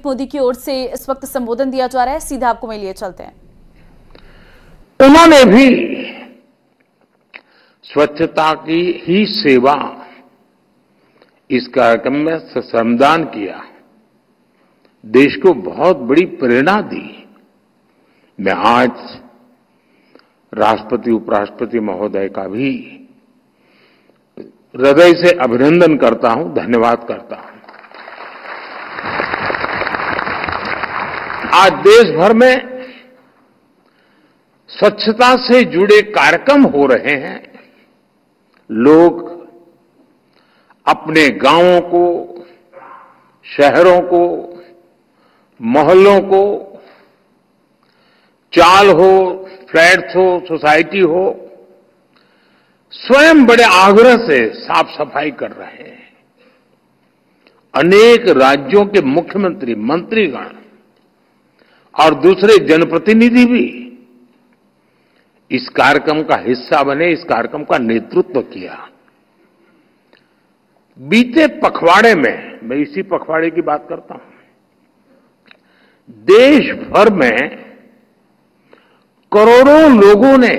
मोदी की ओर से इस वक्त संबोधन दिया जा रहा है, सीधा आपको मैं लिए चलते हैं। उन्होंने भी स्वच्छता की ही सेवा इस कार्यक्रम में श्रमदान किया, देश को बहुत बड़ी प्रेरणा दी। मैं आज राष्ट्रपति उपराष्ट्रपति महोदय का भी हृदय से अभिनंदन करता हूं, धन्यवाद करता हूं। आज देश भर में स्वच्छता से जुड़े कार्यक्रम हो रहे हैं। लोग अपने गांवों को, शहरों को, मोहल्लों को, चाल हो, फ्लैट्स हो, सोसाइटी हो, स्वयं बड़े आग्रह से साफ सफाई कर रहे हैं। अनेक राज्यों के मुख्यमंत्री, मंत्रीगण और दूसरे जनप्रतिनिधि भी इस कार्यक्रम का हिस्सा बने, इस कार्यक्रम का नेतृत्व किया। बीते पखवाड़े में, मैं इसी पखवाड़े की बात करता हूं, देश भर में करोड़ों लोगों ने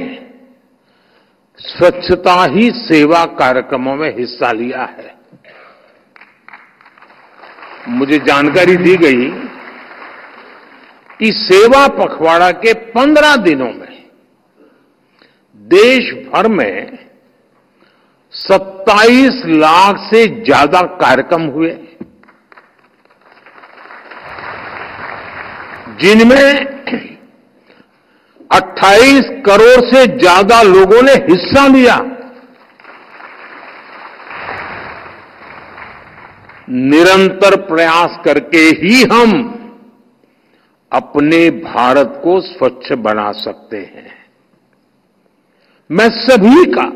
स्वच्छता ही सेवा कार्यक्रमों में हिस्सा लिया है। मुझे जानकारी दी गई कि सेवा पखवाड़ा के 15 दिनों में देश भर में 27 लाख से ज्यादा कार्यक्रम हुए, जिनमें 28 करोड़ से ज्यादा लोगों ने हिस्सा लिया। निरंतर प्रयास करके ही हम अपने भारत को स्वच्छ बना सकते हैं। मैं सभी का,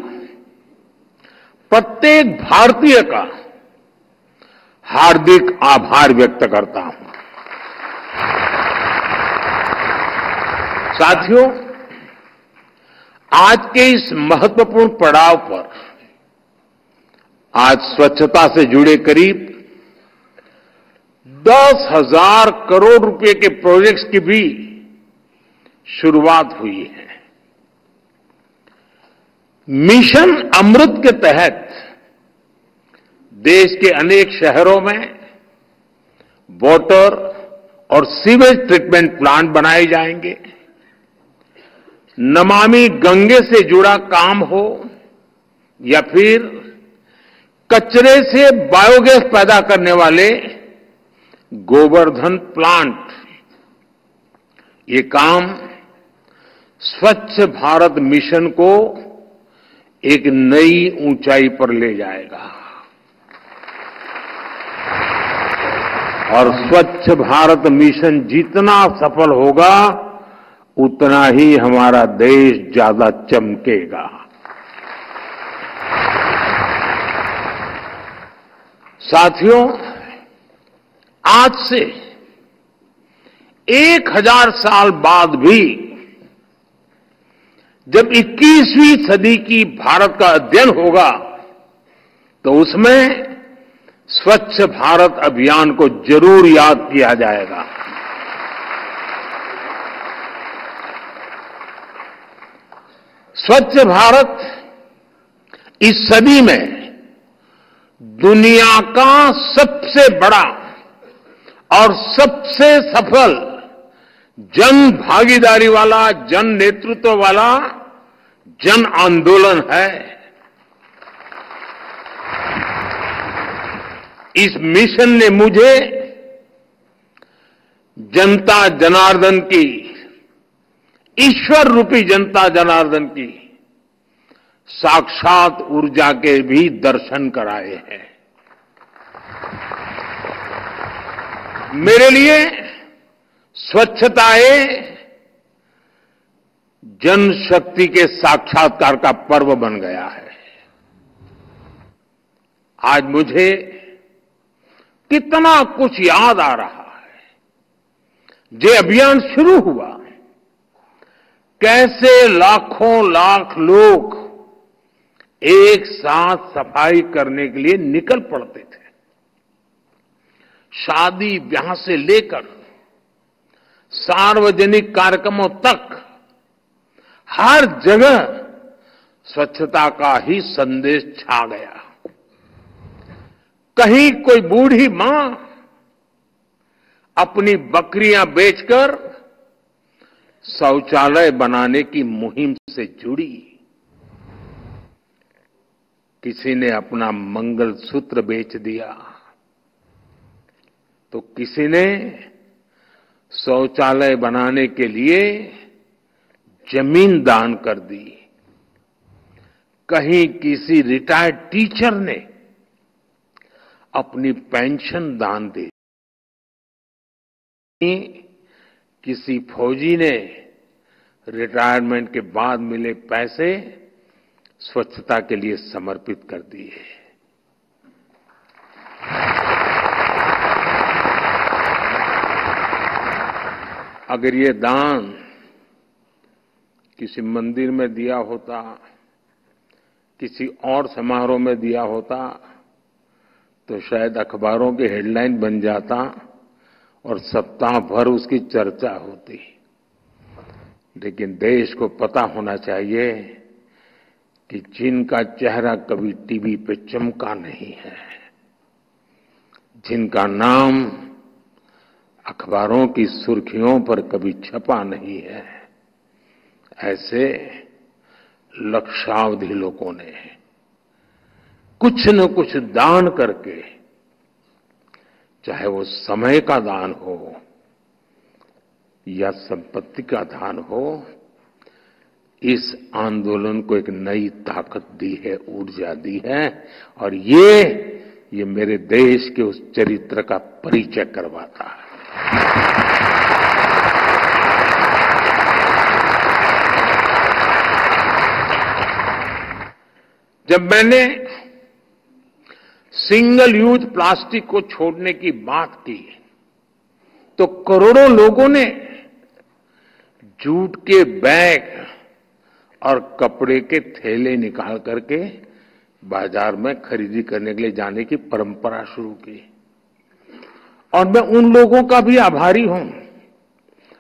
प्रत्येक भारतीय का हार्दिक आभार व्यक्त करता हूं। साथियों, आज के इस महत्वपूर्ण पड़ाव पर आज स्वच्छता से जुड़े करीब 10,000 करोड़ रुपए के प्रोजेक्ट्स की भी शुरुआत हुई है। मिशन अमृत के तहत देश के अनेक शहरों में वाटर और सीवेज ट्रीटमेंट प्लांट बनाए जाएंगे। नमामि गंगे से जुड़ा काम हो या फिर कचरे से बायोगैस पैदा करने वाले गोवर्धन प्लांट, ये काम स्वच्छ भारत मिशन को एक नई ऊंचाई पर ले जाएगा। और स्वच्छ भारत मिशन जितना सफल होगा, उतना ही हमारा देश ज्यादा चमकेगा। साथियों, आज से 1000 साल बाद भी जब 21वीं सदी की भारत का अध्ययन होगा, तो उसमें स्वच्छ भारत अभियान को जरूर याद किया जाएगा। स्वच्छ भारत इस सदी में दुनिया का सबसे बड़ा और सबसे सफल जन भागीदारी वाला, जन नेतृत्व वाला जन आंदोलन है। इस मिशन ने मुझे जनता जनार्दन की, ईश्वर रूपी जनता जनार्दन की साक्षात ऊर्जा के भी दर्शन कराए हैं। मेरे लिए स्वच्छता जनशक्ति के साक्षात्कार का पर्व बन गया है। आज मुझे कितना कुछ याद आ रहा है। जे अभियान शुरू हुआ, कैसे लाखों लाख लोग एक साथ सफाई करने के लिए निकल पड़ते थे। शादी ब्याह से लेकर सार्वजनिक कार्यक्रमों तक हर जगह स्वच्छता का ही संदेश छा गया। कहीं कोई बूढ़ी मां अपनी बकरियां बेचकर शौचालय बनाने की मुहिम से जुड़ी, किसी ने अपना मंगलसूत्र बेच दिया, तो किसी ने शौचालय बनाने के लिए जमीन दान कर दी, कहीं किसी रिटायर्ड टीचर ने अपनी पेंशन दान दी, किसी फौजी ने रिटायरमेंट के बाद मिले पैसे स्वच्छता के लिए समर्पित कर दिए। अगर ये दान किसी मंदिर में दिया होता, किसी और समारोह में दिया होता, तो शायद अखबारों की हेडलाइन बन जाता और सप्ताह भर उसकी चर्चा होती। लेकिन देश को पता होना चाहिए कि जिनका चेहरा कभी टीवी पे चमका नहीं है, जिनका नाम अखबारों की सुर्खियों पर कभी छपा नहीं है, ऐसे लक्षावधि लोगों ने कुछ न कुछ दान करके, चाहे वो समय का दान हो या संपत्ति का दान हो, इस आंदोलन को एक नई ताकत दी है, ऊर्जा दी है, और ये मेरे देश के उस चरित्र का परिचय करवाता है। जब मैंने सिंगल यूज प्लास्टिक को छोड़ने की बात की, तो करोड़ों लोगों ने जूट के बैग और कपड़े के थैले निकाल करके बाजार में खरीदी करने के लिए जाने की परंपरा शुरू की, और मैं उन लोगों का भी आभारी हूं,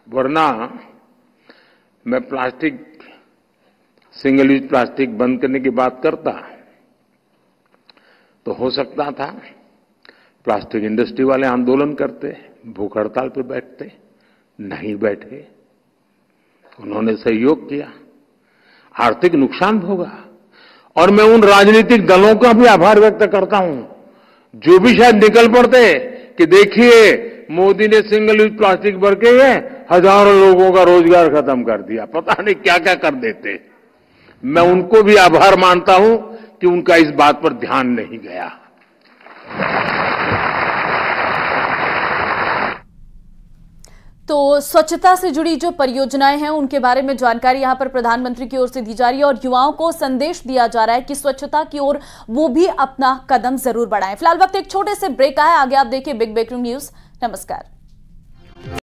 वरना मैं प्लास्टिक, सिंगल यूज प्लास्टिक बंद करने की बात करता तो हो सकता था प्लास्टिक इंडस्ट्री वाले आंदोलन करते, भूख हड़ताल पे बैठते, नहीं बैठे, उन्होंने सहयोग किया, आर्थिक नुकसान भोगा। और मैं उन राजनीतिक दलों का भी आभार व्यक्त करता हूं जो भी शायद निकल पड़ते कि देखिए मोदी ने सिंगल यूज प्लास्टिक भर के हजारों लोगों का रोजगार खत्म कर दिया, पता नहीं क्या क्या कर देते। मैं उनको भी आभार मानता हूं कि उनका इस बात पर ध्यान नहीं गया। तो स्वच्छता से जुड़ी जो परियोजनाएं हैं उनके बारे में जानकारी यहां पर प्रधानमंत्री की ओर से दी जा रही है और युवाओं को संदेश दिया जा रहा है कि स्वच्छता की ओर वो भी अपना कदम जरूर बढ़ाएं। फिलहाल वक्त एक छोटे से ब्रेक आया, आगे आप देखिए बिग ब्रेकिंग न्यूज। नमस्कार।